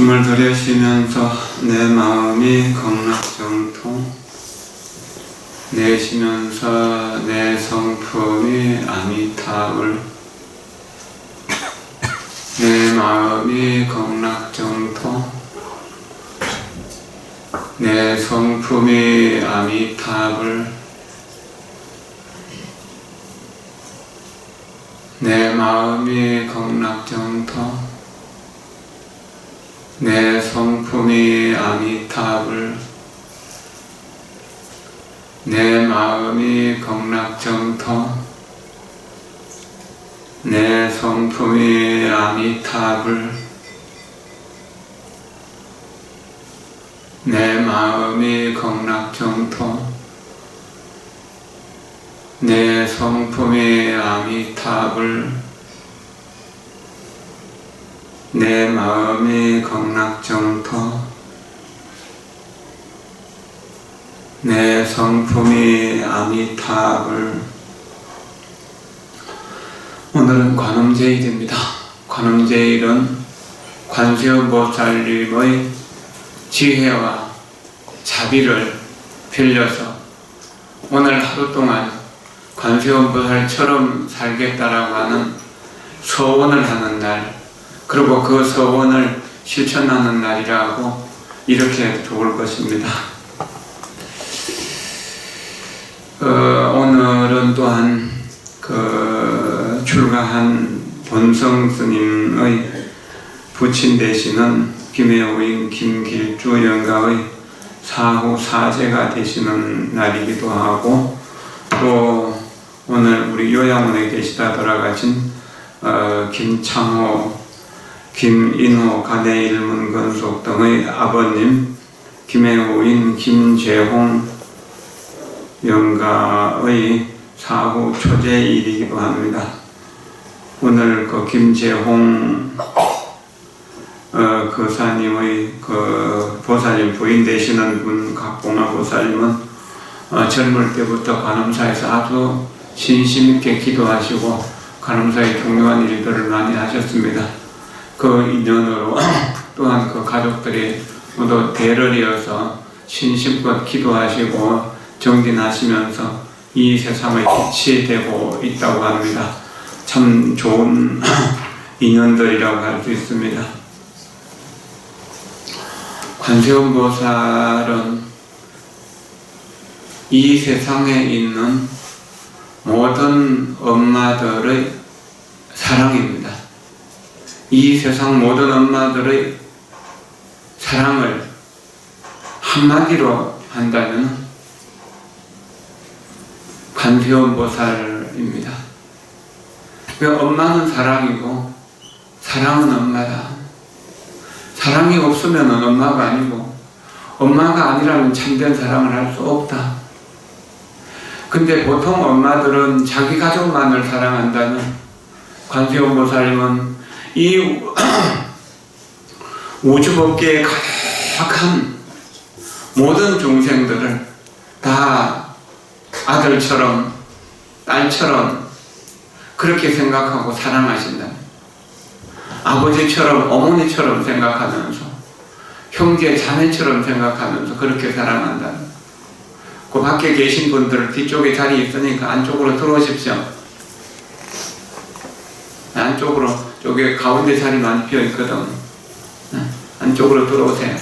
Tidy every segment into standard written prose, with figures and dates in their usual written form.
숨을 들이쉬면서 내 마음이 극락정토, 내쉬면서 내 성품이 아미타불. 내 마음이 극락정토, 내 성품이 아미타불. 내 마음이 극락정토, 내 성품이 아미타불. 내 마음이 극락정토, 내 성품이 아미타불. 내 마음이 극락정토, 내 성품이 아미타불. 내 마음이 극락정토, 내 성품이 아미타불. 오늘은 관음제일입니다. 관음제일은 관세음보살님의 지혜와 자비를 빌려서 오늘 하루 동안 관세음보살처럼 살겠다라고 하는 서원을 하는 날, 그리고 그 서원을 실천하는 날이라고 이렇게 좋을 것입니다. 오늘은 또한 출가한 본성 스님의 부친 되시는 김해오인 김길주 영가의 사후 사제가 되시는 날이기도 하고, 또 오늘 우리 요양원에 계시다 돌아가신 김창호, 김인호 가대일문건속 등의 아버님 김해오인 김재홍 영가의 사후 초제일이기도 합니다. 오늘 그 김재홍 거사님의 보살님 부인 되시는 분 각봉화 보살님은 젊을 때부터 관음사에서 아주 신심 있게 기도하시고 관음사의 중요한 일들을 많이 하셨습니다. 그 인연으로 또한 그 가족들이 모두 대를 이어서 신심껏 기도하시고 정진하시면서 이 세상의 빛이 되고 있다고 합니다. 참 좋은 인연들이라고 할 수 있습니다. 관세음보살은 이 세상에 있는 모든 엄마들의 사랑입니다. 이 세상 모든 엄마들의 사랑을 한마디로 한다면 관세음보살입니다. 엄마는 사랑이고 사랑은 엄마다. 사랑이 없으면 엄마가 아니고 엄마가 아니라면 참된 사랑을 할 수 없다. 근데 보통 엄마들은 자기 가족만을 사랑한다면 관세음보살님은 이 우주법계에 가득한 모든 중생들을 다 아들처럼 딸처럼 그렇게 생각하고 사랑하신다. 아버지처럼 어머니처럼 생각하면서 형제 자매처럼 생각하면서 그렇게 사랑한다. 그 밖에 계신 분들 뒤쪽에 자리 있으니까 안쪽으로 들어오십시오. 안쪽으로, 저기 가운데 자리 많이 비어 있거든. 안쪽으로 들어오세요.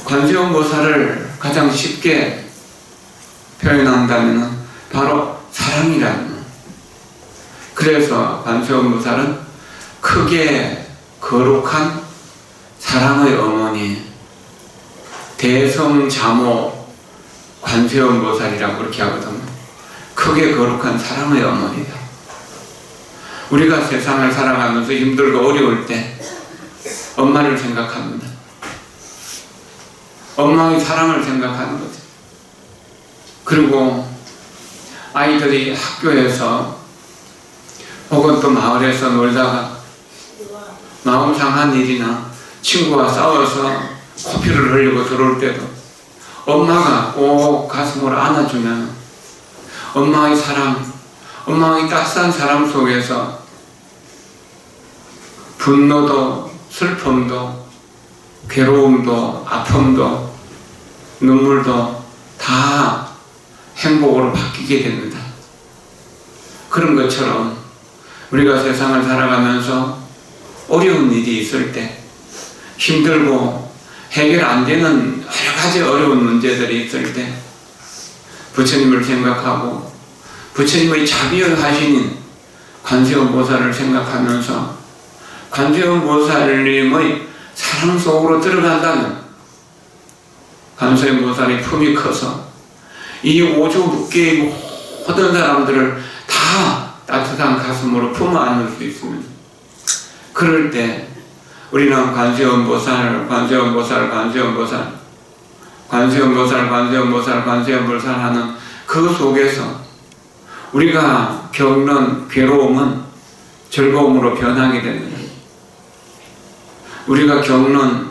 관세음보살을 가장 쉽게 표현한다면 바로 사랑이라는. 그래서 관세음보살은 크게 거룩한 사랑의 어머니, 대성자모 관세음보살이라고 그렇게 하거든요. 크게 거룩한 사랑의 어머니다. 우리가 세상을 살아가면서 힘들고 어려울 때 엄마를 생각합니다. 엄마의 사랑을 생각하는 거죠. 그리고 아이들이 학교에서 혹은 또 마을에서 놀다가 마음 상한 일이나 친구와 싸워서 코피를 흘리고 들어올 때도 엄마가 꼭 가슴으로 안아주면 엄마의 사랑, 엄마의 따스한 사랑 속에서 분노도 슬픔도 괴로움도 아픔도 눈물도 다 행복으로 바뀌게 됩니다. 그런 것처럼 우리가 세상을 살아가면서 어려운 일이 있을 때, 힘들고 해결 안 되는 여러 가지 어려운 문제들이 있을 때 부처님을 생각하고 부처님의 자비하시는 관세음보살을 생각하면서 관세음보살님의 사랑 속으로 들어간다면 관세음보살의 품이 커서 이 오조묵계의 모든 사람들을 다 따뜻한 가슴으로 품어 안을 수 있습니다. 그럴 때 우리는 관세음보살 하는 그 속에서 우리가 겪는 괴로움은 즐거움으로 변하게 됩니다. 우리가 겪는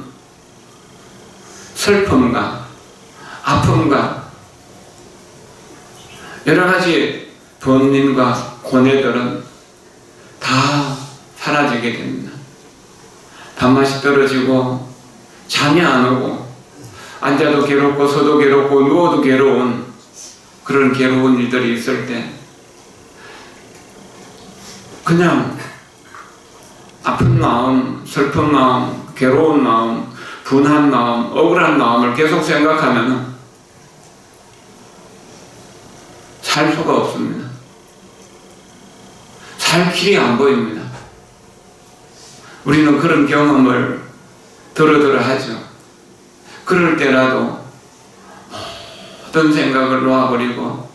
슬픔과 아픔과 여러 가지 번민과 고뇌들은 다 사라지게 됩니다. 밥맛이 떨어지고 잠이 안 오고 앉아도 괴롭고 서도 괴롭고 누워도 괴로운 그런 괴로운 일들이 있을 때 그냥 아픈 마음, 슬픈 마음, 괴로운 마음, 분한 마음, 억울한 마음을 계속 생각하면 살 수가 없습니다. 살 길이 안 보입니다. 우리는 그런 경험을 더러더러 하죠. 그럴 때라도 모든 생각을 놓아버리고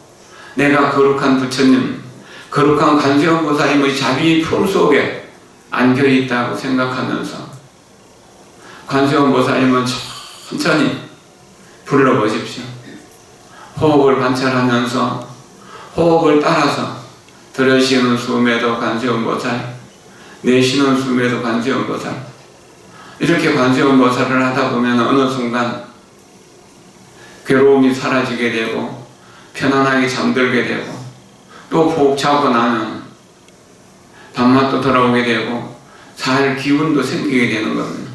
내가 거룩한 부처님, 거룩한 관세음보살님의 자비 품 속에 안겨있다고 생각하면서 관세음보살님은 천천히 불러보십시오. 호흡을 관찰하면서 호흡을 따라서 들으시는 숨에도 관세음보살, 내쉬는 숨에도 관세음보살, 이렇게 관세음보살을 하다 보면 어느 순간 괴로움이 사라지게 되고 편안하게 잠들게 되고 또 푹 자고 나면 밥맛도 돌아오게 되고 살 기운도 생기게 되는 겁니다.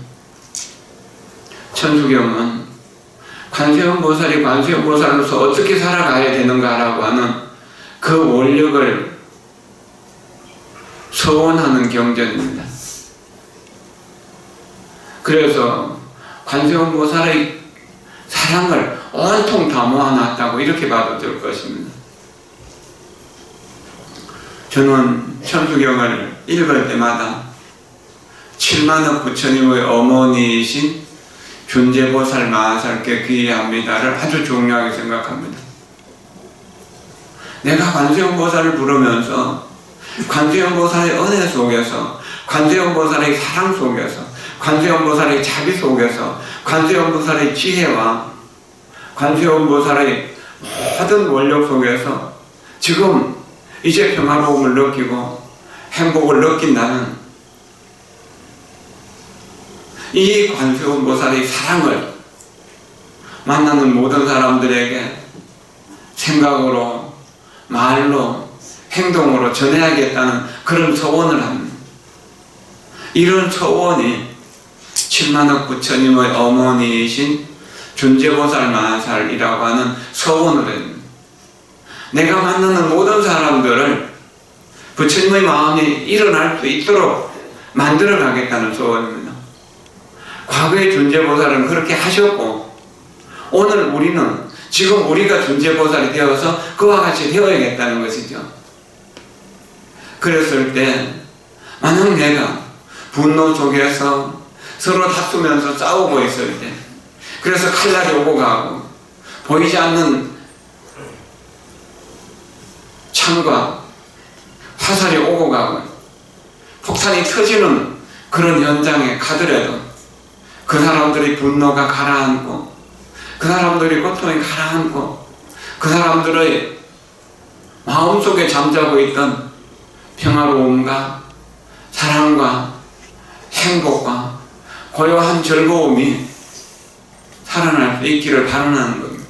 천주교는 관세음보살이 관세음보살로서 어떻게 살아가야 되는가라고 하는 그 원력을 서원하는 경전입니다. 그래서 관세음보살의 사랑을 온통 다 모아놨다고 이렇게 봐도 될 것입니다. 저는 천주경을 읽을 때마다 7만억 부처님의 어머니이신 준재보살 마하살께 귀의합니다를 아주 중요하게 생각합니다. 내가 관세음보살을 부르면서 관세음보살의 은혜 속에서, 관세음보살의 사랑 속에서, 관세음보살의 자비 속에서, 관세음보살의 지혜와 관세음보살의 모든 원력 속에서 지금 이제 평화로움을 느끼고 행복을 느낀다는 이 관세음보살의 사랑을 만나는 모든 사람들에게 생각으로, 말로, 행동으로 전해야겠다는 그런 소원을 합니다. 이런 소원이 7만억 부처님의 어머니이신 준재보살 마하살이라고 하는 소원을 합니다. 내가 만나는 모든 사람들을 부처님의 마음이 일어날 수 있도록 만들어 가겠다는 소원입니다. 과거의 준재보살은 그렇게 하셨고 오늘 우리는 지금 우리가 준재보살이 되어서 그와 같이 되어야겠다는 것이죠. 그랬을 때 만약 내가 분노 속에서 서로 다투면서 싸우고 있을 때 그래서 칼날이 오고 가고 보이지 않는 창과 화살이 오고 가고 폭탄이 터지는 그런 현장에 가더라도 그 사람들의 분노가 가라앉고 그 사람들의 고통이 가라앉고 그 사람들의 마음속에 잠자고 있던 평화로움과 사랑과 행복과 고요한 즐거움이 살아날 수 있기를 바라는 겁니다.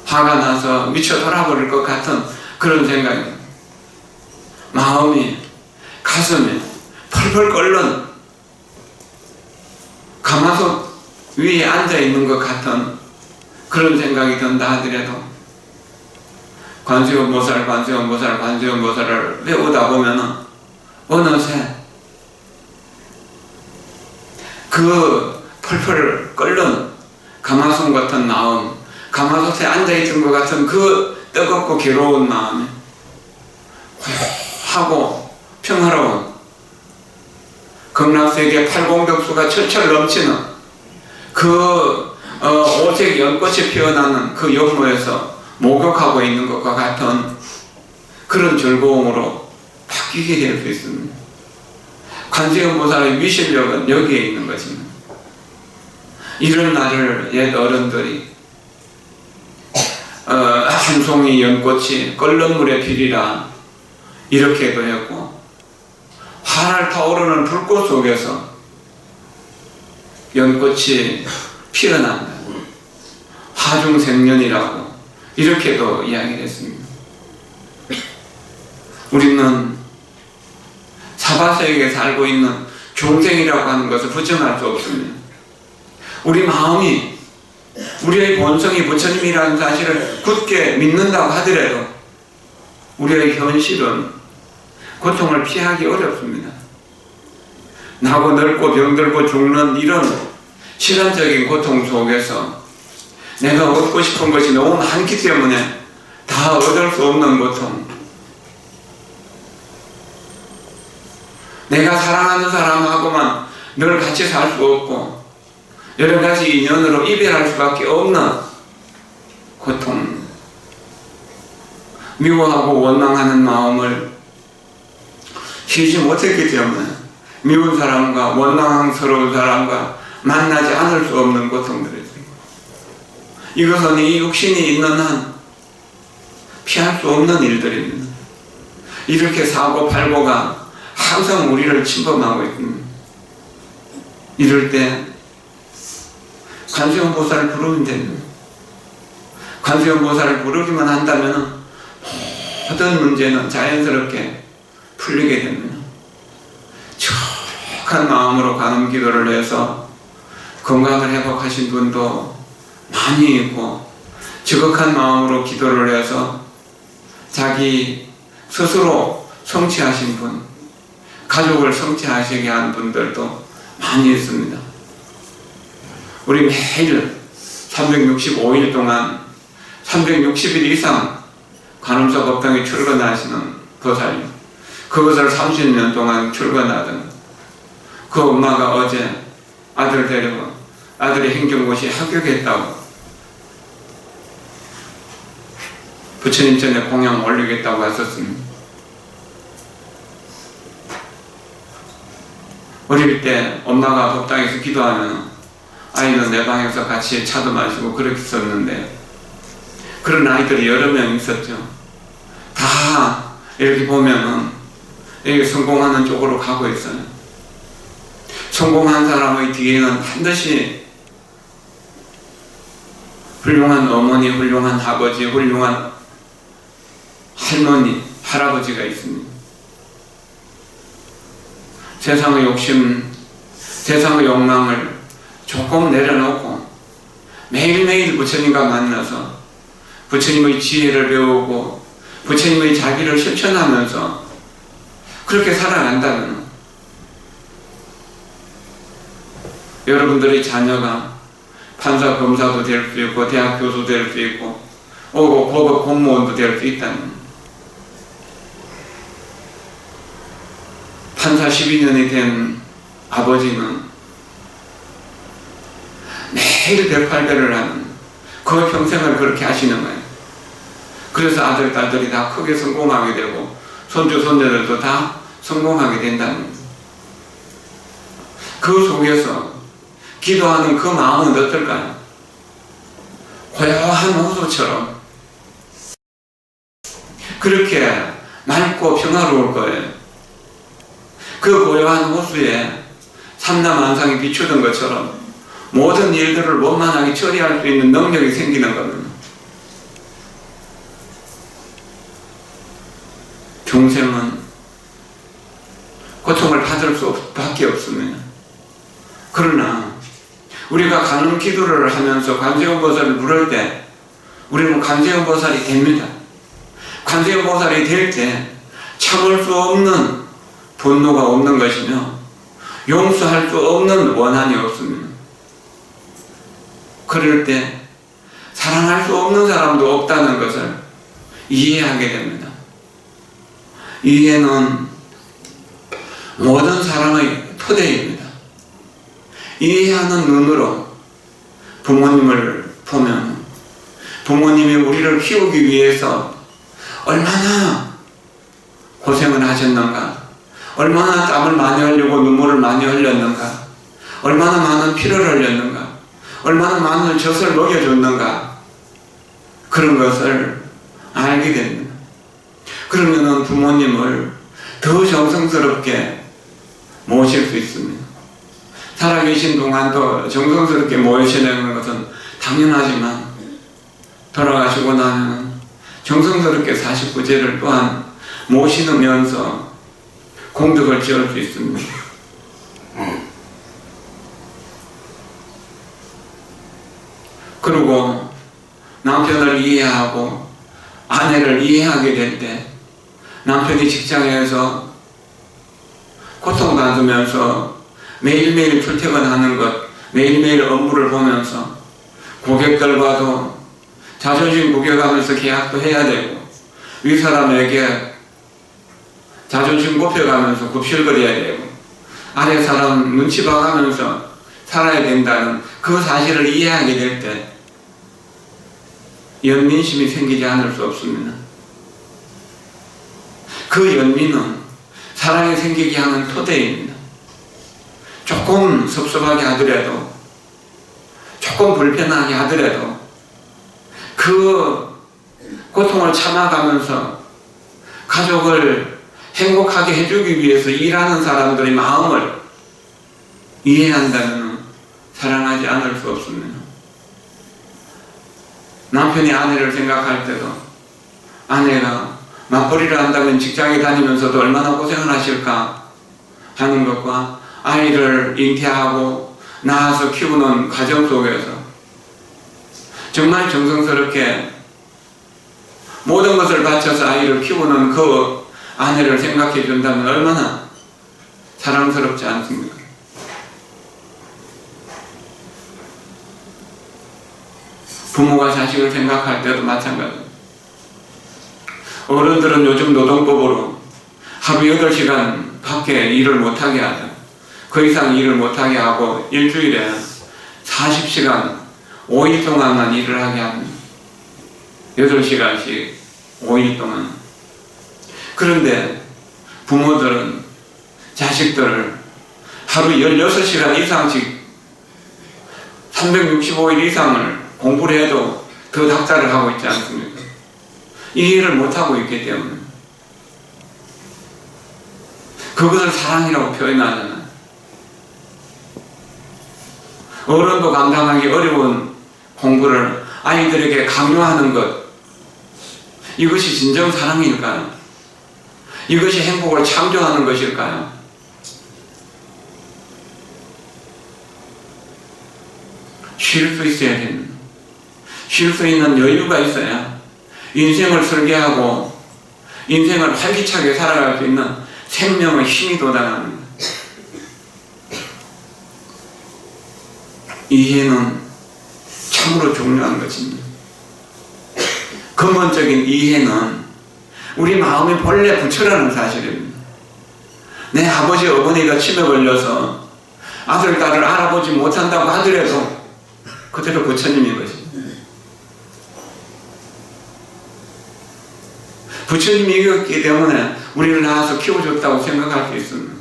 화가 나서 미쳐 돌아버릴 것 같은 그런 생각입니다. 마음이, 가슴이 펄펄 끓는 가마솥 위에 앉아있는 것 같은 그런 생각이 든다 하더라도 관세음보살을 배우다 보면은 어느새 그 펄펄 끓는 가마솥 같은 마음, 가마솥에 앉아있던 것 같은 그 뜨겁고 괴로운 마음이 고요하고 평화로운 극락세계 팔공덕수가 철철 넘치는 그 오색 연꽃이 피어나는 그 연못에서 목욕하고 있는 것과 같은 그런 즐거움으로 바뀌게 될 수 있습니다. 관세음보살의 위실력은 여기에 있는 것입니다. 이런 날을 옛 어른들이 한 송이 연꽃이 끓는 물에 비리라 이렇게도 했고, 활활 타오르는 불꽃 속에서 연꽃이 피어난다, 화중생년이라고 이렇게도 이야기를 했습니다. 우리는 사바세계에 살고 있는 중생이라고 하는 것을 부정할 수 없습니다. 우리 마음이, 우리의 본성이 부처님이라는 사실을 굳게 믿는다고 하더라도 우리의 현실은 고통을 피하기 어렵습니다. 나고 늙고 병들고 죽는 이런 시간적인 고통 속에서 내가 얻고 싶은 것이 너무 많기 때문에 다 얻을 수 없는 고통, 내가 사랑하는 사람하고만 늘 같이 살 수 없고 여러 가지 인연으로 이별할 수밖에 없는 고통, 미워하고 원망하는 마음을 쉬지 못했기 때문에 미운 사람과 원망스러운 사람과 만나지 않을 수 없는 고통들이죠. 이것은 이 육신이 있는 한 피할 수 없는 일들입니다. 이렇게 사고팔고가 항상 우리를 침범하고 있습니다. 이럴 때 관세음보살을 부르면 됩니다. 관세음보살을 부르기만 한다면 모든 문제는 자연스럽게 풀리게 됩니다. 촉한 마음으로 간음 기도를 해서 건강을 회복하신 분도 많이 있고, 지극한 마음으로 기도를 해서 자기 스스로 성취하신 분, 가족을 성취하시게 한 분들도 많이 있습니다. 우리 매일 365일 동안 360일 이상 간음사 법당에 출근하시는 보살님, 그것을 30년 동안 출근하던 그 엄마가 어제 아들 데리고 아들이 행정고시에 합격했다고 부처님 전에 공양 올리겠다고 했었습니다. 어릴 때 엄마가 법당에서 기도하면 아이는 내 방에서 같이 차도 마시고 그렇게 있었는데, 그런 아이들이 여러 명 있었죠. 다 이렇게 보면은 여기 성공하는 쪽으로 가고 있어요. 성공한 사람의 뒤에는 반드시 훌륭한 어머니, 훌륭한 아버지, 훌륭한 할머니, 할아버지가 있습니다. 세상의 욕심, 세상의 욕망을 조금 내려놓고 매일매일 부처님과 만나서 부처님의 지혜를 배우고 부처님의 자비를 실천하면서 그렇게 살아간다면 여러분들의 자녀가 판사, 검사도 될 수 있고 대학 교수 될 수 있고 고급 공무원도 될 수 있다면, 판사 12년이 된 아버지는 매일 108배를 하는 그 평생을 그렇게 하시는 거예요. 그래서 아들, 딸들이 다 크게 성공하게 되고 손주, 손녀들도 다 성공하게 된다는 거예요. 그 속에서 기도하는 그 마음은 어떨까요? 고요한 호수처럼 그렇게 맑고 평화로울 거예요. 그 고요한 호수에 삼라만상이 비추던 것처럼 모든 일들을 원만하게 처리할 수 있는 능력이 생기는 겁니다. 중생은 받을 수밖에 없습니다. 그러나 우리가 간음 기도를 하면서 관세음보살을 부를 때 우리는 관세음보살이 됩니다. 관세음보살이 될 때 참을 수 없는 분노가 없는 것이며 용서할 수 없는 원한이 없습니다. 그럴 때 사랑할 수 없는 사람도 없다는 것을 이해하게 됩니다. 이해는 모든 사랑의 토대입니다. 이해하는 눈으로 부모님을 보면 부모님이 우리를 키우기 위해서 얼마나 고생을 하셨는가, 얼마나 땀을 많이 흘리고 눈물을 많이 흘렸는가, 얼마나 많은 피를 흘렸는가, 얼마나 많은 젖을 먹여줬는가, 그런 것을 알게 됩니다. 그러면은 부모님을 더 정성스럽게 모실 수 있습니다. 살아계신 동안도 정성스럽게 모셔내는 것은 당연하지만 돌아가시고 나면 정성스럽게 49제를 또한 모시면서 공덕을 지을 수 있습니다. 그리고 남편을 이해하고 아내를 이해하게 될 때 남편이 직장에서 고통받으면서 매일매일 출퇴근하는 것, 매일매일 업무를 보면서 고객들과도 자존심 구겨가면서 계약도 해야 되고 윗사람에게 자존심 굽혀가면서 굽실거려야 되고 아래 사람 눈치 봐가면서 살아야 된다는 그 사실을 이해하게 될 때 연민심이 생기지 않을 수 없습니다. 그 연민은 사랑이 생기게 하는 토대입니다. 조금 섭섭하게 하더라도, 조금 불편하게 하더라도 그 고통을 참아가면서 가족을 행복하게 해주기 위해서 일하는 사람들의 마음을 이해한다면 사랑하지 않을 수 없습니다. 남편이 아내를 생각할 때도 아내가 맞벌이를 한다면 직장에 다니면서도 얼마나 고생을 하실까 하는 것과 아이를 잉태하고 낳아서 키우는 과정 속에서 정말 정성스럽게 모든 것을 바쳐서 아이를 키우는 그 아내를 생각해 준다면 얼마나 사랑스럽지 않습니까? 부모가 자식을 생각할 때도 마찬가지입니다. 어른들은 요즘 노동법으로 하루 8시간 밖에 일을 못하게 하죠. 그 이상 일을 못하게 하고 일주일에 40시간 5일 동안만 일을 하게 합니다. 8시간씩 5일 동안. 그런데 부모들은 자식들을 하루 16시간 이상씩 365일 이상을 공부를 해도 더 닥달을 하고 있지 않습니까? 이해를 못하고 있기 때문에 그것을 사랑이라고 표현하잖아요. 어른도 감당하기 어려운 공부를 아이들에게 강요하는 것, 이것이 진정 사랑일까요? 이것이 행복을 창조하는 것일까요? 쉴 수 있어야 됩니다. 쉴 수 있는 여유가 있어야 인생을 설계하고 인생을 활기차게 살아갈 수 있는 생명의 힘이 돋아납니다. 이해는 참으로 중요한 것입니다. 근본적인 이해는 우리 마음이 본래 부처라는 사실입니다. 내 아버지 어머니가 치매 걸려서 아들 딸을 알아보지 못한다고 하더라도 그대로 부처님인 것입니다. 부처님이 이겼기 때문에 우리를 낳아서 키워줬다고 생각할 수 있습니다.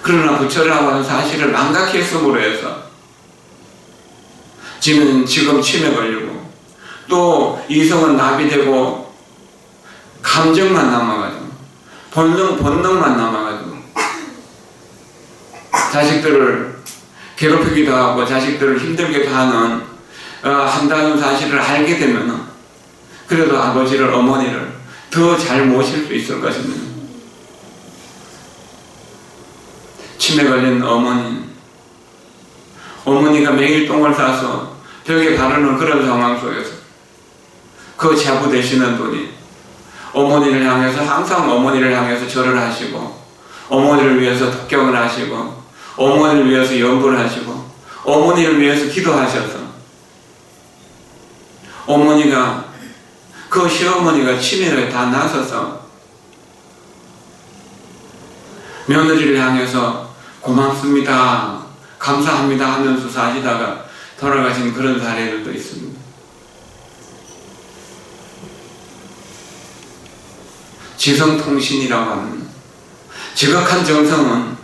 그러나 부처라고 하는 사실을 망각했음으로 해서 지금 치매 걸리고 또 이성은 나비되고 감정만 남아가지고 본능만 남아가지고 자식들을 괴롭히기도 하고 자식들을 힘들게도 한다는 사실을 알게 되면 그래도 아버지를 어머니를 더 잘 모실 수 있을 것입니다. 치매 걸린 어머니가 매일 똥을 싸서 벽에 바르는 그런 상황 속에서 그 제부 되시는 분이 어머니를 향해서 항상 어머니를 향해서 절을 하시고 어머니를 위해서 독경을 하시고 어머니를 위해서 연부를 하시고 어머니를 위해서 기도하셔서 어머니가 그 시어머니가 치매에 다 나서서 며느리를 향해서 고맙습니다, 감사합니다 하면서 사시다가 돌아가신 그런 사례들도 있습니다. 지성통신이라고 하는 지극한 정성은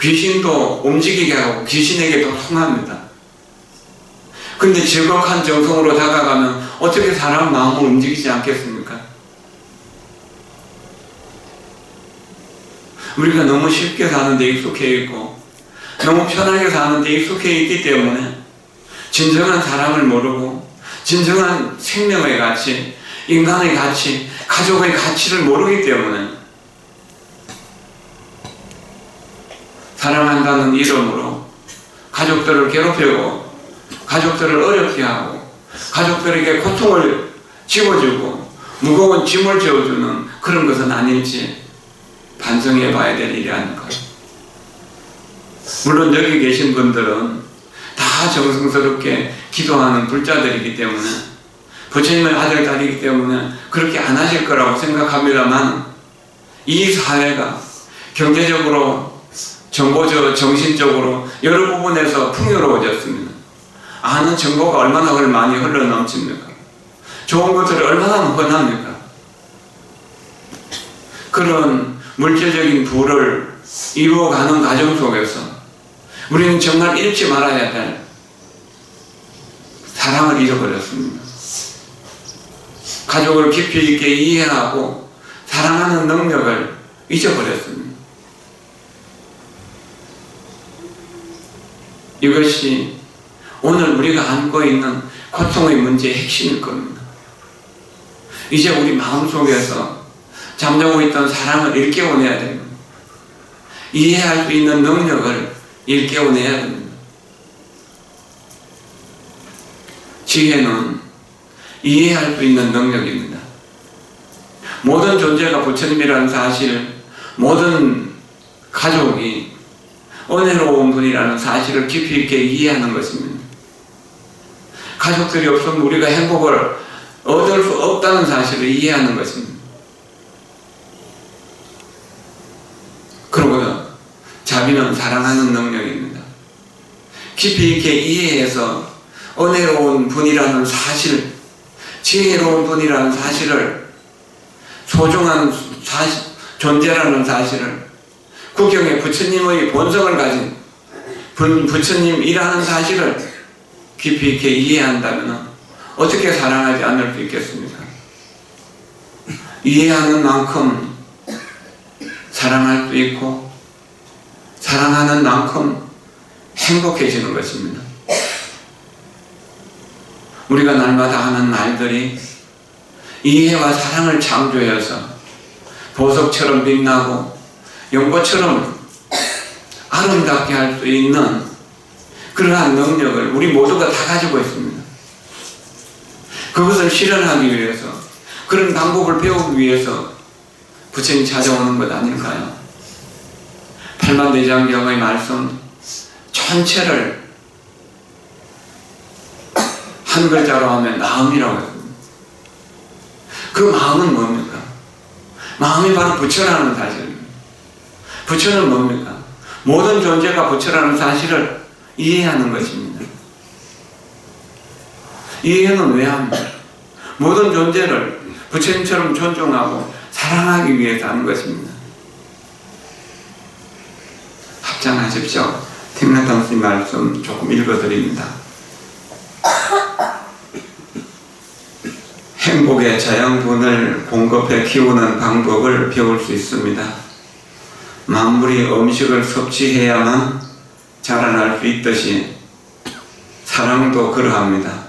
귀신도 움직이게 하고 귀신에게도 통합니다. 근데 지극한 정성으로 다가가면 어떻게 사람 마음을 움직이지 않겠습니까? 우리가 너무 쉽게 사는데 익숙해 있고 너무 편하게 사는데 익숙해 있기 때문에 진정한 사랑을 모르고 진정한 생명의 가치, 인간의 가치, 가족의 가치를 모르기 때문에 사랑한다는 이름으로 가족들을 괴롭히고 가족들을 어렵게 하고 가족들에게 고통을 집어주고 무거운 짐을 지어주는 그런 것은 아닐지 반성해 봐야 될 일이 아닐까. 물론 여기 계신 분들은 다 정성스럽게 기도하는 불자들이기 때문에 부처님의 아들, 딸이기 때문에 그렇게 안 하실 거라고 생각합니다만 이 사회가 경제적으로, 정보적, 정신적으로 여러 부분에서 풍요로워졌습니다. 아는 정보가 얼마나 많이 흘러넘칩니까? 좋은 것들이 얼마나 흔합니까? 그런 물질적인 부를 이루어가는 과정 속에서 우리는 정말 잃지 말아야 될 사랑을 잃어버렸습니다. 가족을 깊이 있게 이해하고 사랑하는 능력을 잊어버렸습니다. 이것이 오늘 우리가 안고 있는 고통의 문제의 핵심일 겁니다. 이제 우리 마음속에서 잠자고 있던 사랑을 일깨워내야 됩니다. 이해할 수 있는 능력을 일깨워내야 됩니다. 지혜는 이해할 수 있는 능력입니다. 모든 존재가 부처님이라는 사실, 모든 가족이 은혜로운 분이라는 사실을 깊이 있게 이해하는 것입니다. 가족들이 없으면 우리가 행복을 얻을 수 없다는 사실을 이해하는 것입니다. 그리고 자비는 사랑하는 능력입니다. 깊이 있게 이해해서 은혜로운 분이라는 사실, 지혜로운 분이라는 사실을, 소중한 존재라는 사실을, 구경에 부처님의 본성을 가진 부처님이라는 사실을 깊이 있게 이해한다면 어떻게 사랑하지 않을 수 있겠습니까? 이해하는 만큼 사랑할 수 있고 사랑하는 만큼 행복해지는 것입니다. 우리가 날마다 하는 말들이 이해와 사랑을 창조해서 보석처럼 빛나고 연꽃처럼 아름답게 할 수 있는 그러한 능력을 우리 모두가 다 가지고 있습니다. 그것을 실현하기 위해서, 그런 방법을 배우기 위해서 부처님 찾아오는 것 아닐까요? 팔만대장경의 말씀 전체를 한 글자로 하면 마음이라고 했습니다. 그 마음은 뭡니까? 마음이 바로 부처라는 사실입니다. 부처는 뭡니까? 모든 존재가 부처라는 사실을 이해하는 것입니다. 이해는 왜 합니까? 모든 존재를 부처님처럼 존중하고 사랑하기 위해서 하는 것입니다. 합장하십시오. 틱나탕 스님 말씀 조금 읽어드립니다. 행복의 자양분을 공급해 키우는 방법을 배울 수 있습니다. 만물이 음식을 섭취해야만 자라날 수 있듯이 사랑도 그러합니다.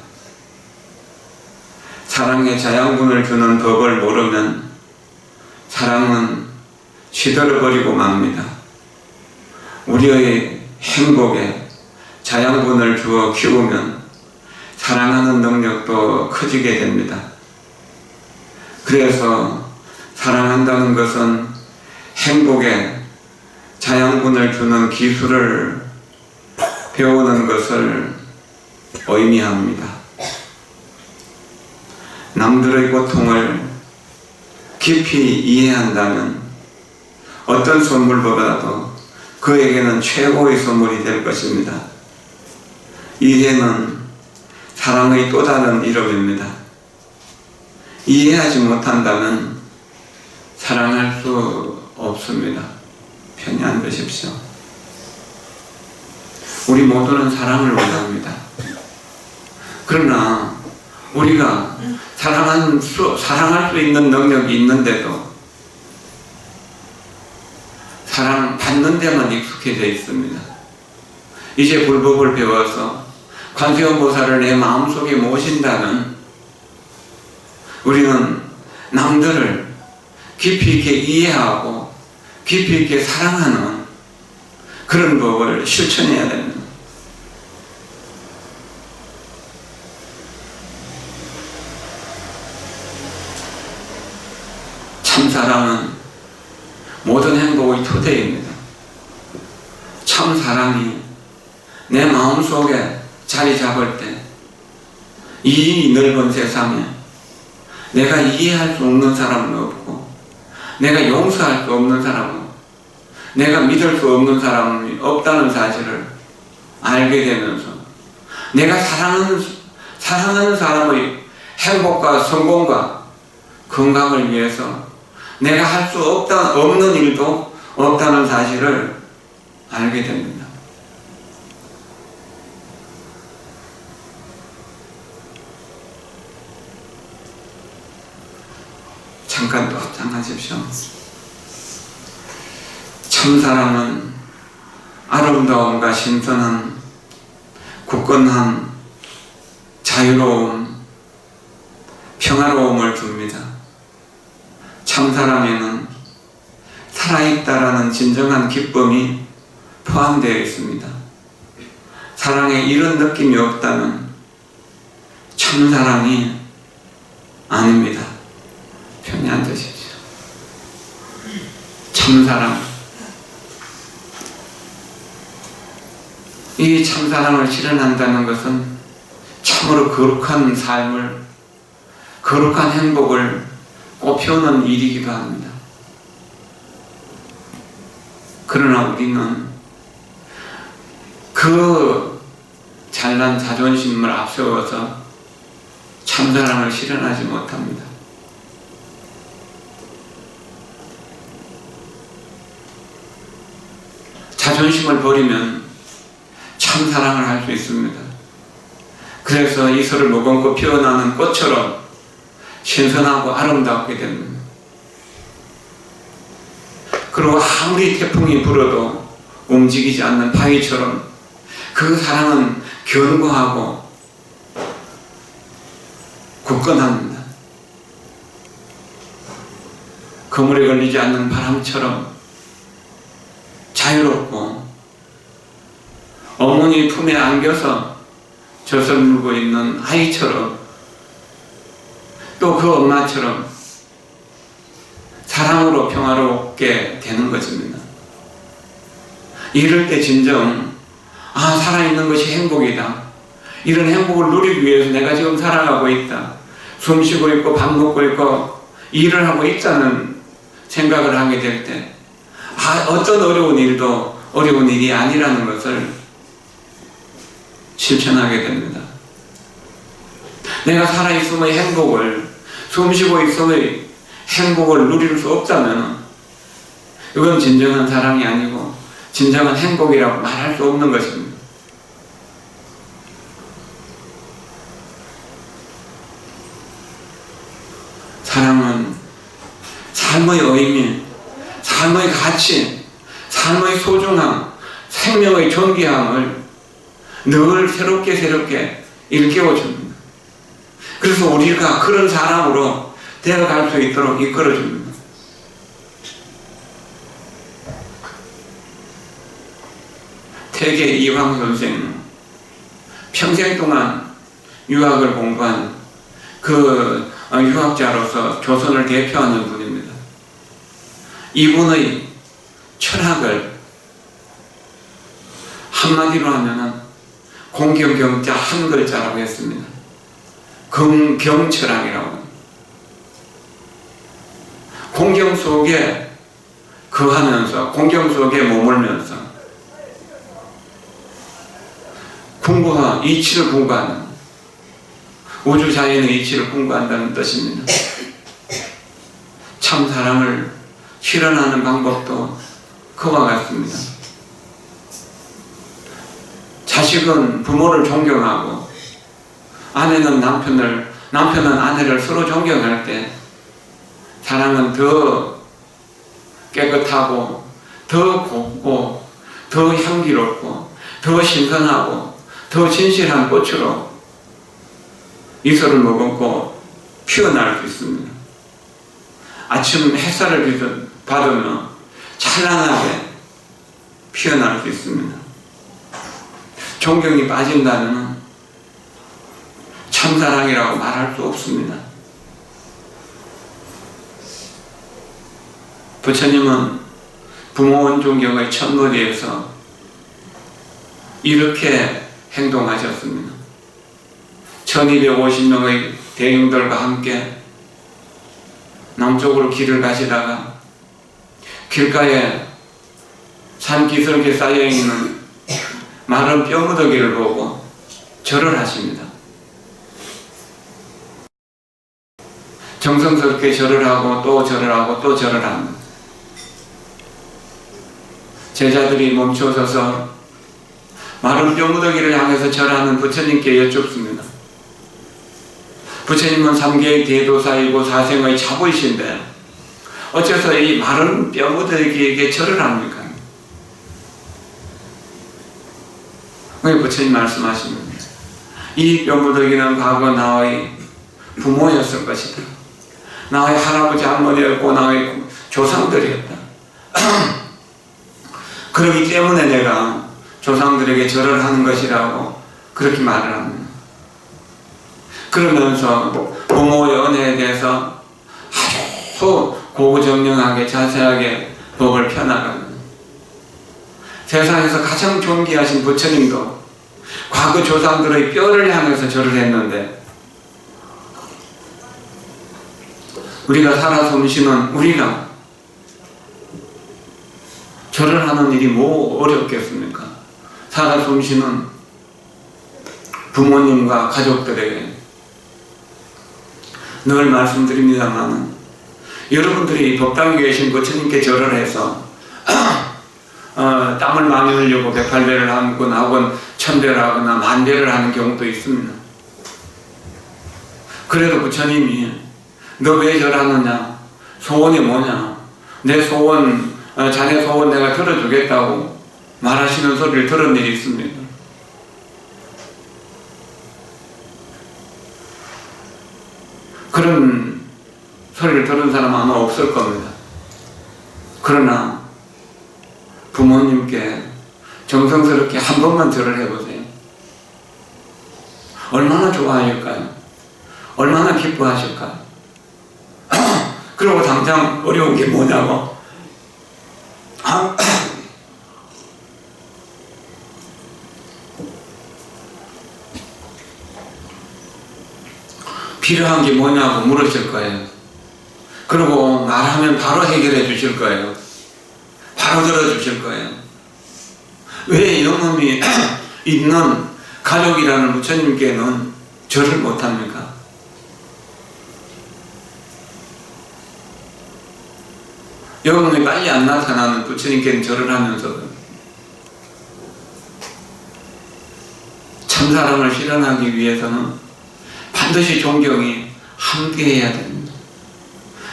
사랑의 자양분을 주는 법을 모르면 사랑은 시들어버리고 맙니다. 우리의 행복에 자양분을 주어 키우면 사랑하는 능력도 커지게 됩니다. 그래서 사랑한다는 것은 행복에 자양분을 주는 기술을 배우는 것을 의미합니다. 남들의 고통을 깊이 이해한다면 어떤 선물보다도 그에게는 최고의 선물이 될 것입니다. 이해는 사랑의 또 다른 이름입니다. 이해하지 못한다면 사랑할 수 없습니다. 편히 앉으십시오. 우리 모두는 사랑을 원합니다. 그러나 우리가 사랑할 수 있는 능력이 있는데도 사랑받는 데만 익숙해져 있습니다. 이제 불법을 배워서 관세음보살을 내 마음속에 모신다면 우리는 남들을 깊이 있게 이해하고 깊이 있게 사랑하는 그런 법을 실천해야 됩니다. 참사랑은 모든 행복의 토대입니다. 참사랑이 내 마음속에 자리 잡을 때 이 넓은 세상에 내가 이해할 수 없는 사람은 없고 내가 용서할 수 없는 사람은 내가 믿을 수 없는 사람이 없다는 사실을 알게 되면서 내가 사랑하는 사람의 행복과 성공과 건강을 위해서 내가 할 수 없는 일도 없다는 사실을 알게 됩니다. 잠깐 또 합장하십시오. 참사랑은 아름다움과 신선한 굳건한 자유로움, 평화로움을 줍니다. 참사랑에는 살아있다라는 진정한 기쁨이 포함되어 있습니다. 사랑에 이런 느낌이 없다면 참사랑이 아닙니다. 편히 앉으십시오. 참사랑. 이 참사랑을 실현한다는 것은 참으로 거룩한 삶을, 거룩한 행복을 꽃피우는 일이기도 합니다. 그러나 우리는 그 잘난 자존심을 앞세워서 참사랑을 실현하지 못합니다. 자존심을 버리면 참사랑을 할 수 있습니다. 그래서 이슬을 머금고 피어나는 꽃처럼 신선하고 아름답게 됩니다. 그리고 아무리 태풍이 불어도 움직이지 않는 바위처럼 그 사랑은 견고하고 굳건합니다. 그물에 걸리지 않는 바람처럼 자유롭고 어머니 품에 안겨서 젖을 물고 있는 아이처럼 또 그 엄마처럼 사랑으로 평화롭게 되는 것입니다. 이럴 때 진정 살아있는 것이 행복이다. 이런 행복을 누리기 위해서 내가 지금 살아가고 있다. 숨 쉬고 있고 밥 먹고 있고 일을 하고 있다는 생각을 하게 될 때 어떤 어려운 일도 어려운 일이 아니라는 것을 실천하게 됩니다. 내가 살아있음의 행복을, 숨쉬고 있음의 행복을 누릴 수 없다면 이건 진정한 사랑이 아니고 진정한 행복이라고 말할 수 없는 것입니다. 사랑은 삶의 의미, 삶의 가치, 삶의 소중함, 생명의 존귀함을 늘 새롭게 일깨워줍니다. 그래서 우리가 그런 사람으로 되어갈 수 있도록 이끌어줍니다. 세계 이황 선생, 평생 동안 유학을 공부한 그 유학자로서 조선을 대표하는 분입니다. 이분의 철학을 한마디로 하면은 공경경자 한 글자라고 했습니다. 긍경철학이라고. 공경 속에 거하면서, 공경 속에 머물면서 이치를 공부하는, 우주 자연의 이치를 공부한다는 뜻입니다. 참 사랑을 실현하는 방법도 그와 같습니다. 자식은 부모를 존경하고 아내는 남편은 아내를 서로 존경할 때 사랑은 더 깨끗하고 더 곱고 더 향기롭고 더 신선하고 더 진실한 꽃으로 이슬을 머금고 피어날 수 있습니다. 아침 햇살을 받으며 찬란하게 피어날 수 있습니다. 존경이 빠진다면 참사랑이라고 말할 수 없습니다. 부처님은 부모원 존경의 첫머리에서 이렇게 행동하셨습니다. 1250명의 대중들과 함께 남쪽으로 길을 가시다가 길가에 산기슭에 쌓여있는 마른 뼈무더기를 보고 절을 하십니다. 정성스럽게 절을 하고 또 절을 하고 또 절을 합니다. 제자들이 멈춰서서 마른 뼈무더기를 향해서 절하는 부처님께 여쭙습니다. 부처님은 삼계의 대도사이고 사생의 자부이신데 어째서 이 마른 뼈무더기에게 절을 합니까? 부처님 말씀하십니다. 이 뼈무더기는 과거 나의 부모였을 것이다. 나의 할아버지 할머니였고 나의 조상들이었다. 그렇기 때문에 내가 조상들에게 절을 하는 것이라고 그렇게 말을 합니다. 그러면서 부모의 은혜에 대해서 아주 고구정령하게 자세하게 법을 펴나갑니다. 세상에서 가장 존귀하신 부처님도 과거 조상들의 뼈를 향해서 절을 했는데 우리가 살아 숨쉬는 우리가 절을 하는 일이 뭐 어렵겠습니까? 살아 숨쉬는 부모님과 가족들에게 늘 말씀드립니다만 여러분들이 법당에 계신 부처님께 절을 해서 땀을 많이 흘리고 108배를 하거나 혹은 1000배를 하거나 10,000배를 하는 경우도 있습니다. 그래도 부처님이 너 왜 절하느냐? 소원이 뭐냐? 내 소원, 자네 소원 내가 들어주겠다고 말하시는 소리를 들은 일이 있습니다. 그런 소리를 들은 사람 아마 없을 겁니다. 그러나 부모님께 정성스럽게 한 번만 절을 해보세요. 얼마나 좋아하실까요? 얼마나 기뻐하실까요? 그리고 당장 어려운 게 뭐냐고 필요한 게 뭐냐고 물으실 거예요. 그리고 말하면 바로 해결해 주실 거예요. 바로 들어주실 거예요. 왜 영혼이 있는 가족이라는 부처님께는 절을 못합니까? 영혼이 빨리 안 나타나는 부처님께는 절을 하면서도 참사랑을 실현하기 위해서는 반드시 존경이 함께해야 됩니다.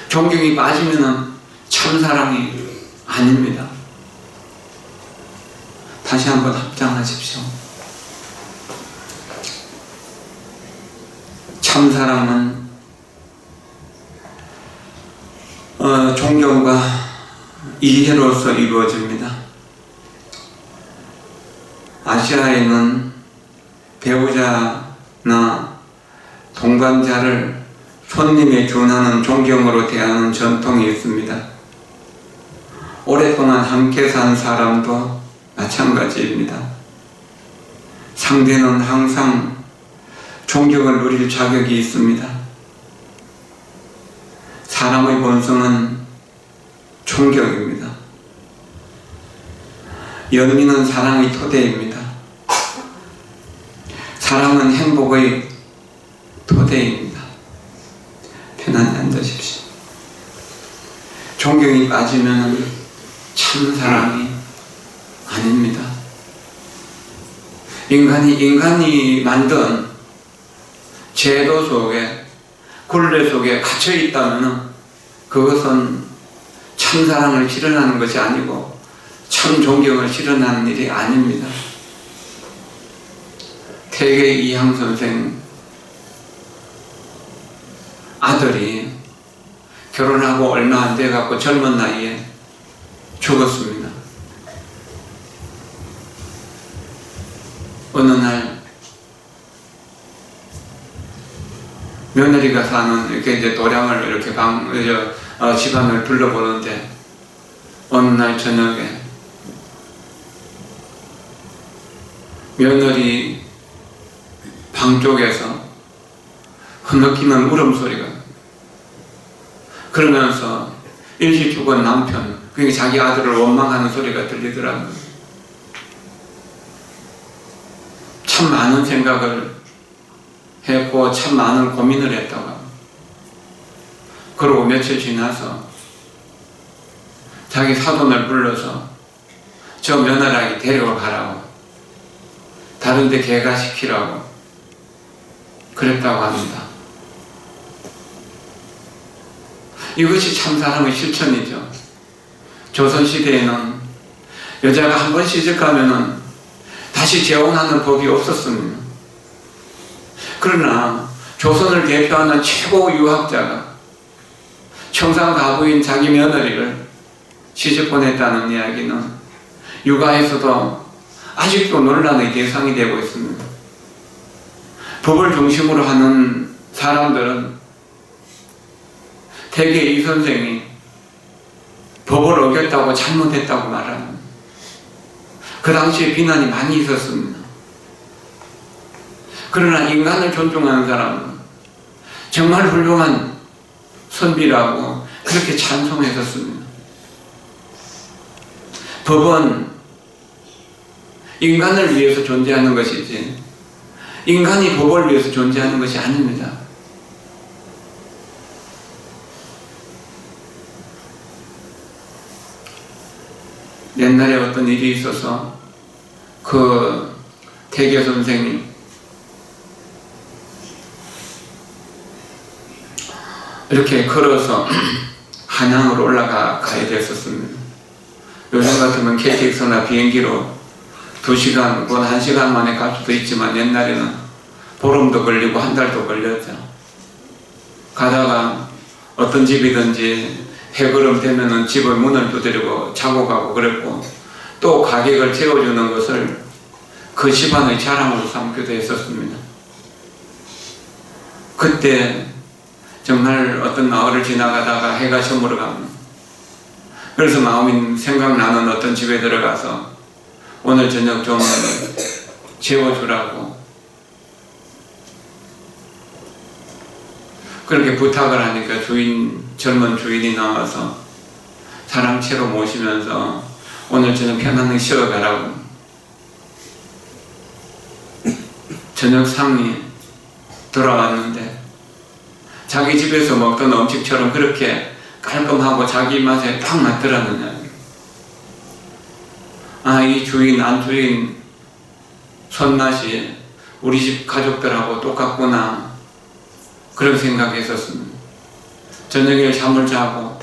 존경이 빠지면 참사랑이 아닙니다. 다시 한번 합장하십시오. 참사랑은 존경과 이해로서 이루어집니다. 아시아에는 배우자나 동반자를 손님에 준하는 존경으로 대하는 전통이 있습니다. 오랫동안 함께 산 사람도 마찬가지입니다. 상대는 항상 존경을 누릴 자격이 있습니다. 사람의 본성은 존경입니다. 연민은 사랑의 토대입니다. 사랑은 행복의 토대입니다. 편안히 앉으십시오. 존경이 빠지면 참 사랑이 아닙니다. 인간이 만든 제도 속에, 굴레 속에 갇혀 있다면 그것은 참 사랑을 실현하는 것이 아니고 참 존경을 실현하는 일이 아닙니다. 태계 이항 선생 아들이 결혼하고 얼마 안 돼갖고 젊은 나이에 죽었습니다. 어느 날 며느리가 사는 이렇게 이제 도량을 이렇게 집안을 둘러보는데 어느 날 저녁에 며느리 방 쪽에서 흐느끼는 울음소리가, 그러면서 일찍 죽은 남편, 그게 자기 아들을 원망하는 소리가 들리더라고요. 참 많은 생각을 했고 참 많은 고민을 했다고. 그러고 며칠 지나서 자기 사돈을 불러서 저 며느라기 데려가라고, 다른 데 개가시키라고 그랬다고 합니다. 이것이 참 사람의 실천이죠. 조선시대에는 여자가 한 번 시집가면은 다시 재혼하는 법이 없었습니다. 그러나 조선을 대표하는 최고 유학자가 청산가부인 자기 며느리를 시집 보냈다는 이야기는 육아에서도 아직도 논란의 대상이 되고 있습니다. 법을 중심으로 하는 사람들은 태계 이 선생이 법을 어겼다고 잘못했다고 말합니다. 그 당시에 비난이 많이 있었습니다. 그러나 인간을 존중하는 사람은 정말 훌륭한 선비라고 그렇게 찬송했었습니다. 법은 인간을 위해서 존재하는 것이지 인간이 법을 위해서 존재하는 것이 아닙니다. 옛날에 어떤 일이 있어서 그 태계 선생이 이렇게 걸어서 한양으로 올라가야 됐었습니다. 요즘 같으면 KTX나 비행기로 2시간, 혹은 1시간 만에 갈 수도 있지만 옛날에는 보름도 걸리고 한 달도 걸렸죠. 가다가 어떤 집이든지 해걸음 되면은 집의 문을 두드리고 자고 가고 그랬고, 또 가격을 채워주는 것을 그 집안의 자랑으로 삼기도 했었습니다. 그때 정말 어떤 마을을 지나가다가 해가 저물어 갑니다. 그래서 마음이 생각나는 어떤 집에 들어가서 오늘 저녁 좀 재워주라고 그렇게 부탁을 하니까 젊은 주인이 나와서 사랑채로 모시면서 오늘 저녁 편안하게 쉬어가라고 저녁 상이 돌아왔는데 자기 집에서 먹던 음식처럼 그렇게 깔끔하고 자기 입맛에 딱 맞더라느냐. 이 주인, 안주인 손맛이 우리 집 가족들하고 똑같구나, 그런 생각했었습니다. 저녁에 잠을 자고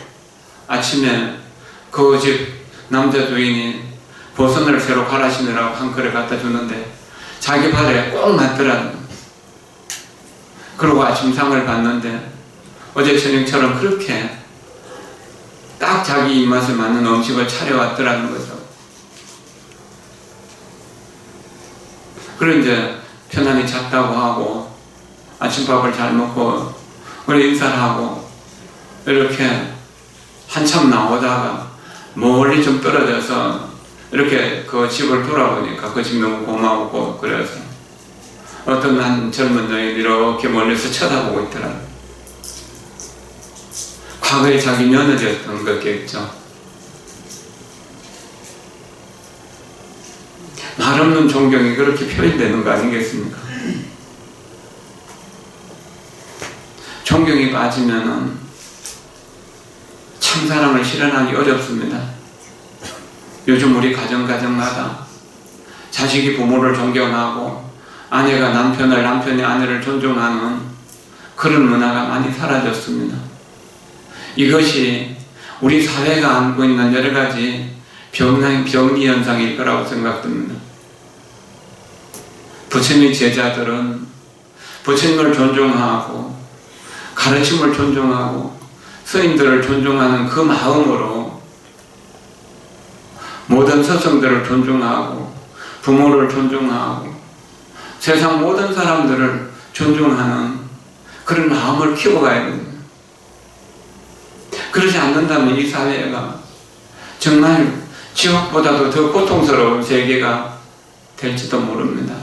아침에 그 집 남자 주인이 버선을 새로 갈아 신으라고 한 그릇 갖다 주는데 자기 발에 꼭 맞더라고요. 그러고 아침상을 봤는데 어제 저녁처럼 그렇게 딱 자기 입맛에 맞는 음식을 차려왔더라는 거죠. 그래 이제 편안히 잤다고 하고 아침밥을 잘 먹고 우리 인사를 하고 이렇게 한참 나오다가 멀리 좀 떨어져서 이렇게 그 집을 돌아보니까 그 집 너무 고마웠고 그래서 어떤 한 젊은 여인이 이렇게 멀리서 쳐다보고 있더라고요. 과거에 자기 며느리였던 거겠죠. 말 없는 존경이 그렇게 표현되는 거 아니겠습니까? 존경이 빠지면은 참사랑을 실현하기 어렵습니다. 요즘 우리 가정마다 자식이 부모를 존경하고 아내가 남편을, 남편이 아내를 존중하는 그런 문화가 많이 사라졌습니다. 이것이 우리 사회가 안고 있는 여러 가지 병리 현상일 거라고 생각됩니다. 부처님의 제자들은 부처님을 존중하고 가르침을 존중하고 스님들을 존중하는 그 마음으로 모든 스승들을 존중하고 부모를 존중하고 세상 모든 사람들을 존중하는 그런 마음을 키워가야 됩니다. 그러지 않는다면 이 사회가 정말 지옥보다도 더 고통스러운 세계가 될지도 모릅니다.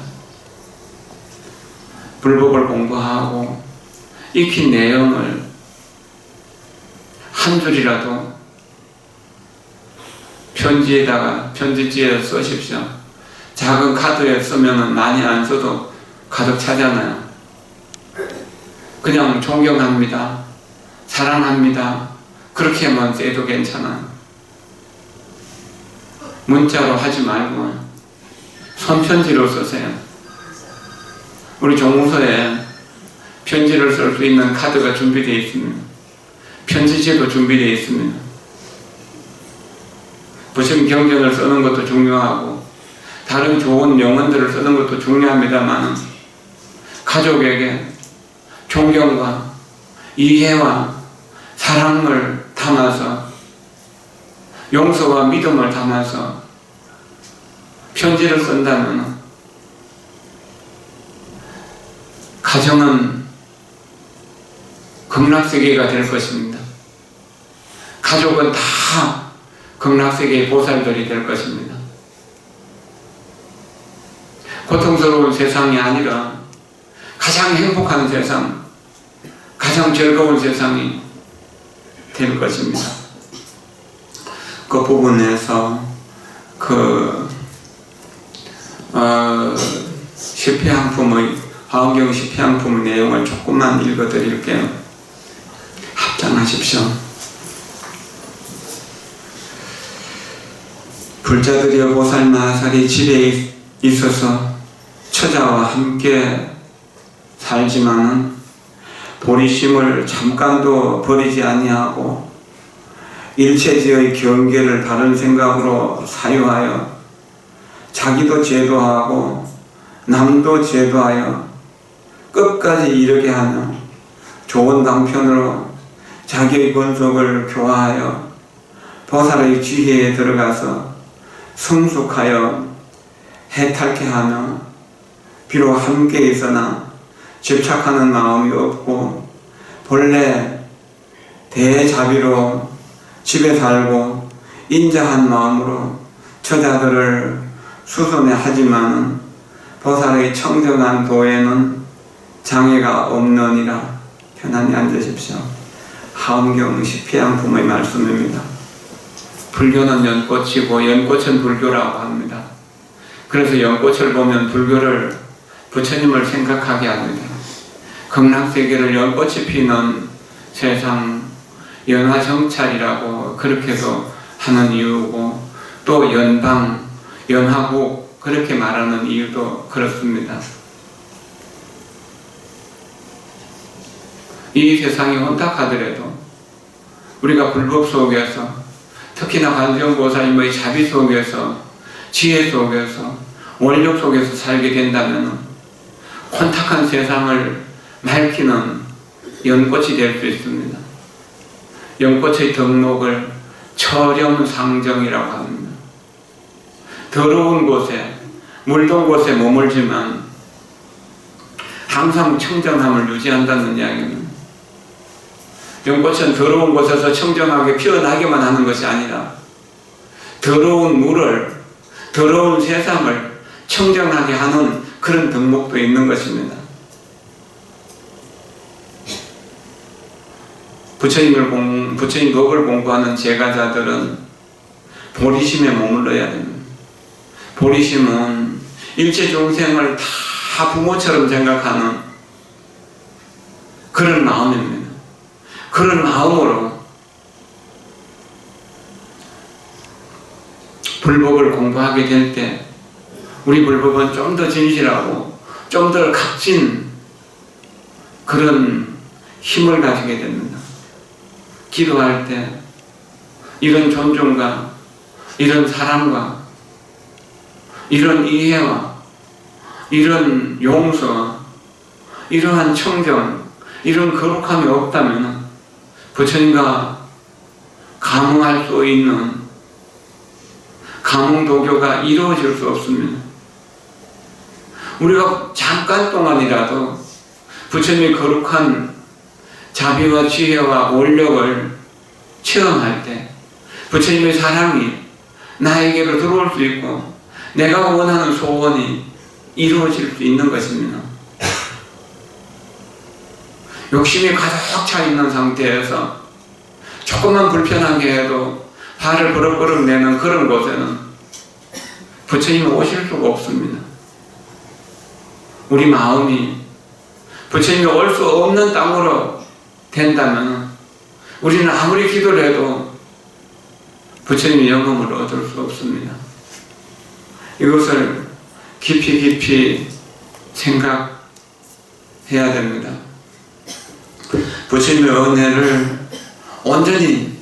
불법을 공부하고 익힌 내용을 한 줄이라도 편지지에 쓰십시오. 작은 카드에 쓰면 많이 안 써도 가득 차잖아요. 그냥 존경합니다. 사랑합니다. 그렇게만 써도 괜찮아요. 문자로 하지 말고 손편지로 쓰세요. 우리 종무소에 편지를 쓸 수 있는 카드가 준비되어 있습니다. 편지지도 준비되어 있습니다. 부처님 경전을 쓰는 것도 중요하고 다른 좋은 명언들을 쓰는 것도 중요합니다만 가족에게 존경과 이해와 사랑을 담아서 용서와 믿음을 담아서 편지를 쓴다면 가정은 극락세계가 될 것입니다. 가족은 다 극락세계의 보살들이 될 것입니다. 고통스러운 세상이 아니라 가장 행복한 세상, 가장 즐거운 세상이 될 것입니다. 그 부분에서 시패항품의 화엄경 시패항품의 내용을 조금만 읽어드릴게요. 합장하십시오. 불자들이여 보살 마하살이 집에 있어서 처자와 함께 살지만은 보리심을 잠깐도 버리지 아니하고 일체지의 경계를 다른 생각으로 사유하여 자기도 제도하고 남도 제도하여 끝까지 이르게 하며 좋은 방편으로 자기의 본속을 교화하여 보살의 지혜에 들어가서 성숙하여 해탈케 하며 비록 함께 있으나 집착하는 마음이 없고 본래 대자비로 집에 살고 인자한 마음으로 처자들을 수선해 하지만 보살의 청정한 도에는 장애가 없느니라. 편안히 앉으십시오. 화엄경 시패항품의 말씀입니다. 불교는 연꽃이고 연꽃은 불교라고 합니다. 그래서 연꽃을 보면 불교를 부처님을 생각하게 합니다. 극락세계를 연꽃이 피는 세상 연화정찰이라고 그렇게도 하는 이유고 또 연방, 연화국 그렇게 말하는 이유도 그렇습니다. 이 세상이 혼탁하더라도 우리가 불법 속에서 특히나 관세음보살님의 자비 속에서 지혜 속에서 원력 속에서 살게 된다면 혼탁한 세상을 맑히는 연꽃이 될 수 있습니다. 연꽃의 덕목을 처렴상정이라고 합니다. 더러운 곳에 물동 곳에 머물지만 항상 청정함을 유지한다는 이야기는 연꽃은 더러운 곳에서 청정하게 피어나기만 하는 것이 아니라 더러운 물을, 더러운 세상을 청정하게 하는 그런 덕목도 있는 것입니다. 부처님 법을 공부하는 제가자들은 보리심에 머물러야 됩니다. 보리심은 일체 중생을 다 부모처럼 생각하는 그런 마음입니다. 그런 마음으로 불법을 공부하게 될 때 우리 불법은 좀 더 진실하고 좀 더 값진 그런 힘을 가지게 됩니다. 기도할 때 이런 존중과 이런 사랑과 이런 이해와 이런 용서와 이러한 청정, 이런 거룩함이 없다면 부처님과 감흥할 수 있는 감흥도교가 이루어질 수 없습니다. 우리가 잠깐 동안이라도 부처님의 거룩한 자비와 지혜와 원력을 체험할 때 부처님의 사랑이 나에게로 들어올 수 있고 내가 원하는 소원이 이루어질 수 있는 것입니다. 욕심이 가득 차 있는 상태에서 조금만 불편하게 해도 화를 버럭버럭 내는 그런 곳에는 부처님이 오실 수가 없습니다. 우리 마음이 부처님이 올 수 없는 땅으로 된다면 우리는 아무리 기도를 해도 부처님의 영감을 얻을 수 없습니다. 이것을 깊이 생각해야 됩니다. 부처님의 은혜를 온전히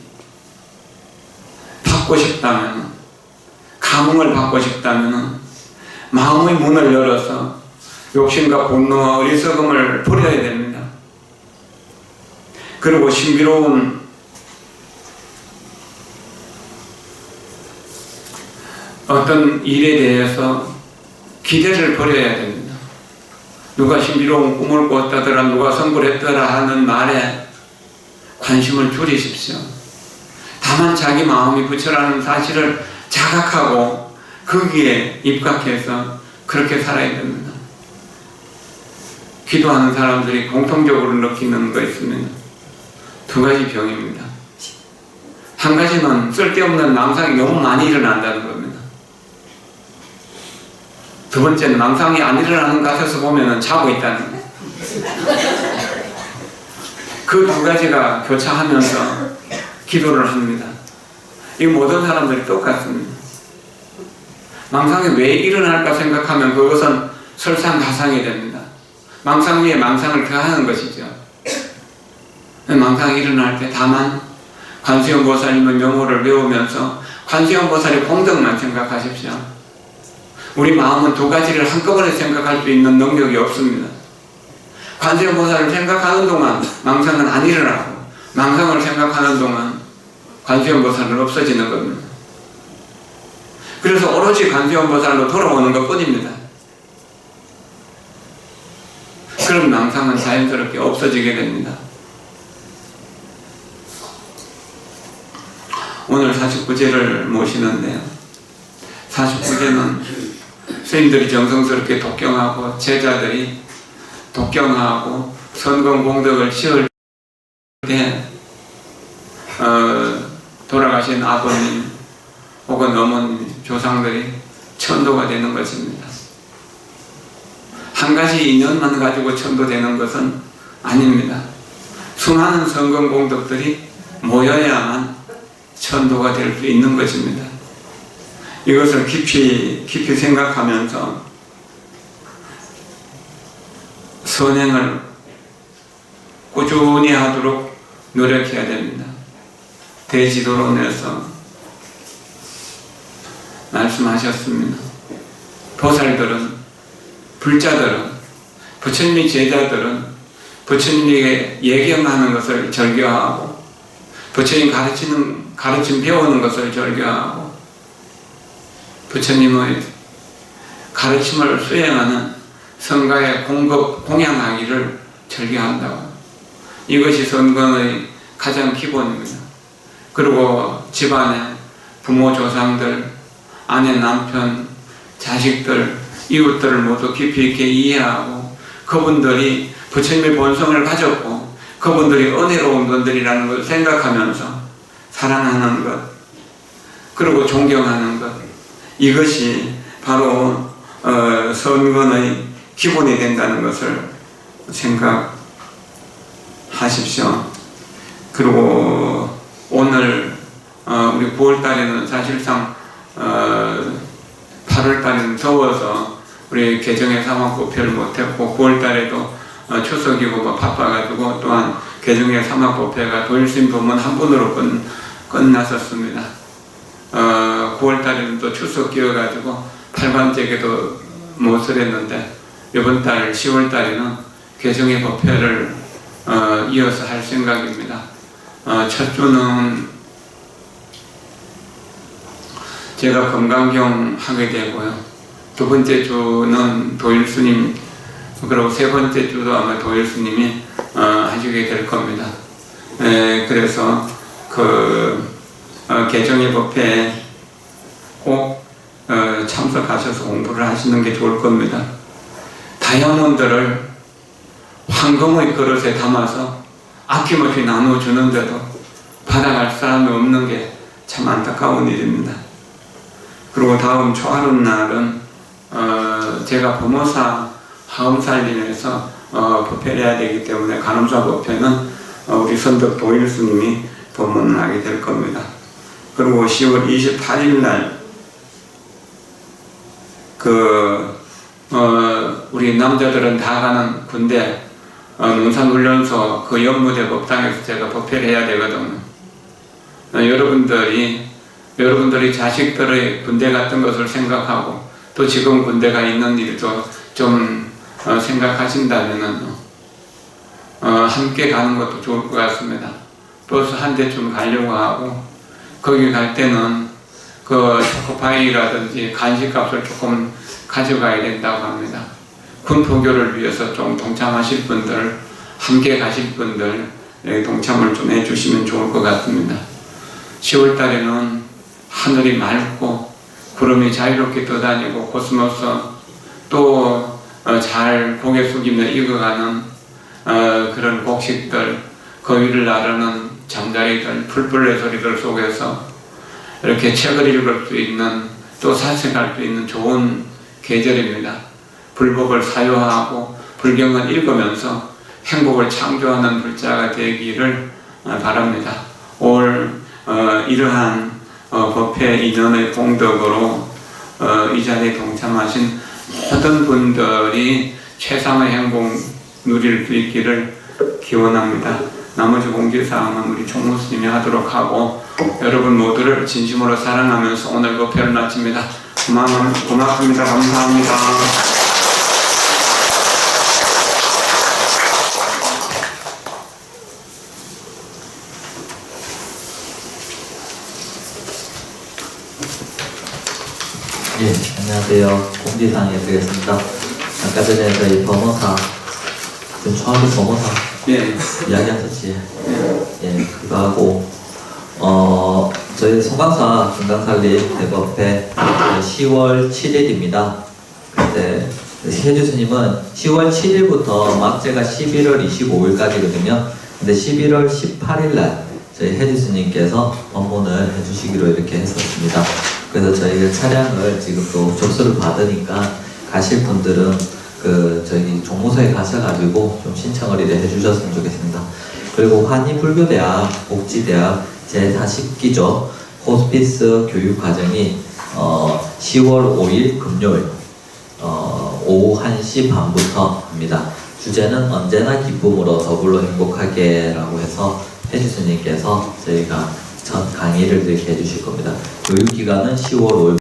받고 싶다면, 감흥을 받고 싶다면 마음의 문을 열어서 욕심과 분노와 어리석음을 버려야 됩니다. 그리고 신비로운 어떤 일에 대해서 기대를 버려야 됩니다. 누가 신비로운 꿈을 꿨다더라, 누가 성불했더라 하는 말에 관심을 줄이십시오. 다만 자기 마음이 부처라는 사실을 자각하고 거기에 입각해서 그렇게 살아야 됩니다. 기도하는 사람들이 공통적으로 느끼는 거 있습니다. 두 가지 병입니다. 한 가지는 쓸데없는 망상이 너무 많이 일어난다는 겁니다. 두 번째는 망상이 안 일어나는 것 같아서 보면 자고 있다는 거예요. 그 두 가지가 교차하면서 기도를 합니다. 이 모든 사람들이 똑같습니다. 망상이 왜 일어날까 생각하면 그것은 설상가상이 됩니다. 망상 위에 망상을 더하는 것이죠. 망상이 일어날 때 다만 관세음보살님의 명호를 배우면서 관세음보살의 공덕만 생각하십시오. 우리 마음은 두 가지를 한꺼번에 생각할 수 있는 능력이 없습니다. 관세음보살을 생각하는 동안 망상은 안 일어나고 망상을 생각하는 동안 관세음보살은 없어지는 겁니다. 그래서 오로지 관세음보살로 돌아오는 것 뿐입니다. 그럼 망상은 자연스럽게 없어지게 됩니다. 오늘 49제를 모시는데요. 49제는 스님들이 정성스럽게 독경하고 제자들이 독경하고 선공공덕을 지을 때 돌아가신 아버님 혹은 어머님, 조상들이 천도가 되는 것입니다. 한 가지 인연만 가지고 천도되는 것은 아닙니다. 수많은 선공공덕들이 모여야만 천도가 될 수 있는 것입니다. 이것을 깊이 생각하면서 선행을 꾸준히 하도록 노력해야 됩니다. 대지도론에서 말씀하셨습니다. 보살들은, 불자들은, 부처님의 제자들은 부처님에게 예경하는 것을 절교하고 부처님 가르침 배우는 것을 절교하고 부처님의 가르침을 수행하는 성가에 공양하기를 절개한다고. 이것이 선거의 가장 기본입니다. 그리고 집안에 부모 조상들, 아내 남편, 자식들, 이웃들을 모두 깊이 있게 이해하고 그분들이 부처님의 본성을 가졌고 그분들이 은혜로운 분들이라는 걸 생각하면서 사랑하는 것, 그리고 존경하는 것, 이것이 바로 선건의 기본이 된다는 것을 생각하십시오. 그리고 오늘 우리 9월달에는 사실상 8월달에는 더워서 우리 개정의 사막법회를 못했고 9월달에도 추석이고 바빠가지고 또한 개정의 사막법회가 도일스님 법문 한 분으로 끝났었습니다. 9월달에는 또 추석 끼어가지고 8관째에도 못을 했는데 이번 달 10월달에는 개정의 법회를 이어서 할 생각입니다. 첫 주는 제가 건강경 하게 되고요. 두 번째 주는 도일스님, 그리고 세 번째 주도 아마 도일스님이 하시게 될 겁니다. 그래서 개정의 법회에 꼭 참석하셔서 공부를 하시는 게 좋을 겁니다. 다이아몬드를 황금의 그릇에 담아서 아낌없이 나눠주는데도 받아갈 사람이 없는 게 참 안타까운 일입니다. 그리고 다음 초하룻 날은 제가 법무사 화엄살림에서 법회를 해야 되기 때문에 간음사 법회는 우리 선덕 도일스님이 법문을 하게 될 겁니다. 그리고 10월 28일 날 우리 남자들은 다 가는 군대 농산훈련소 그 연무대 법당에서 제가 법회를 해야 되거든요. 여러분들이 자식들의 군대 같은 것을 생각하고 또 지금 군대가 있는 일도 좀 생각하신다면 함께 가는 것도 좋을 것 같습니다. 버스 한 대쯤 가려고 하고 거기 갈 때는 초코파이라든지 간식값을 조금 가져가야 된다고 합니다. 군포교를 위해서 좀 동참하실 분들, 함께 가실 분들 동참을 좀 해주시면 좋을 것 같습니다. 10월 달에는 하늘이 맑고 구름이 자유롭게 떠다니고 코스모스 또 잘 고개 숙이며 익어가는 그런 곡식들, 거위를 나르는 잠자리들, 풀벌레 소리들 속에서 이렇게 책을 읽을 수 있는 또 사색할 수 있는 좋은 계절입니다. 불법을 사유하고 불경을 읽으면서 행복을 창조하는 불자가 되기를 바랍니다. 올 이러한 법회 인연의 공덕으로 이 자리에 동참하신 모든 분들이 최상의 행복 누릴 수 있기를 기원합니다. 나머지 공지사항은 우리 총무스님이 하도록 하고 여러분 모두를 진심으로 사랑하면서 오늘 법회를 마칩니다. 고맙습니다. 감사합니다. 예, 안녕하세요. 공지사항에 드리겠습니다. 아까 전에 저희 법무사, 좀 초하루 법무사 이야기하셨지. 예, 그거 하고, 저희 송강사 금강살림 대법회 10월 7일입니다. 그때 해주스님은 10월 7일부터 막제가 11월 25일까지거든요. 근데 11월 18일날 저희 해주스님께서 법문을 해주시기로 이렇게 했었습니다. 그래서 저희가 차량을 지금 또 접수를 받으니까 가실 분들은 저희 종무소에 가셔가지고 좀 신청을 해주셨으면 좋겠습니다. 그리고 환희불교대학 복지대학 제40기조 호스피스 교육과정이 10월 5일 금요일 오후 1시 반부터 합니다. 주제는 언제나 기쁨으로 더불어 행복하게 라고 해서 해주스님께서 저희가 첫 강의를 이렇게 해주실 겁니다. 교육기간은 10월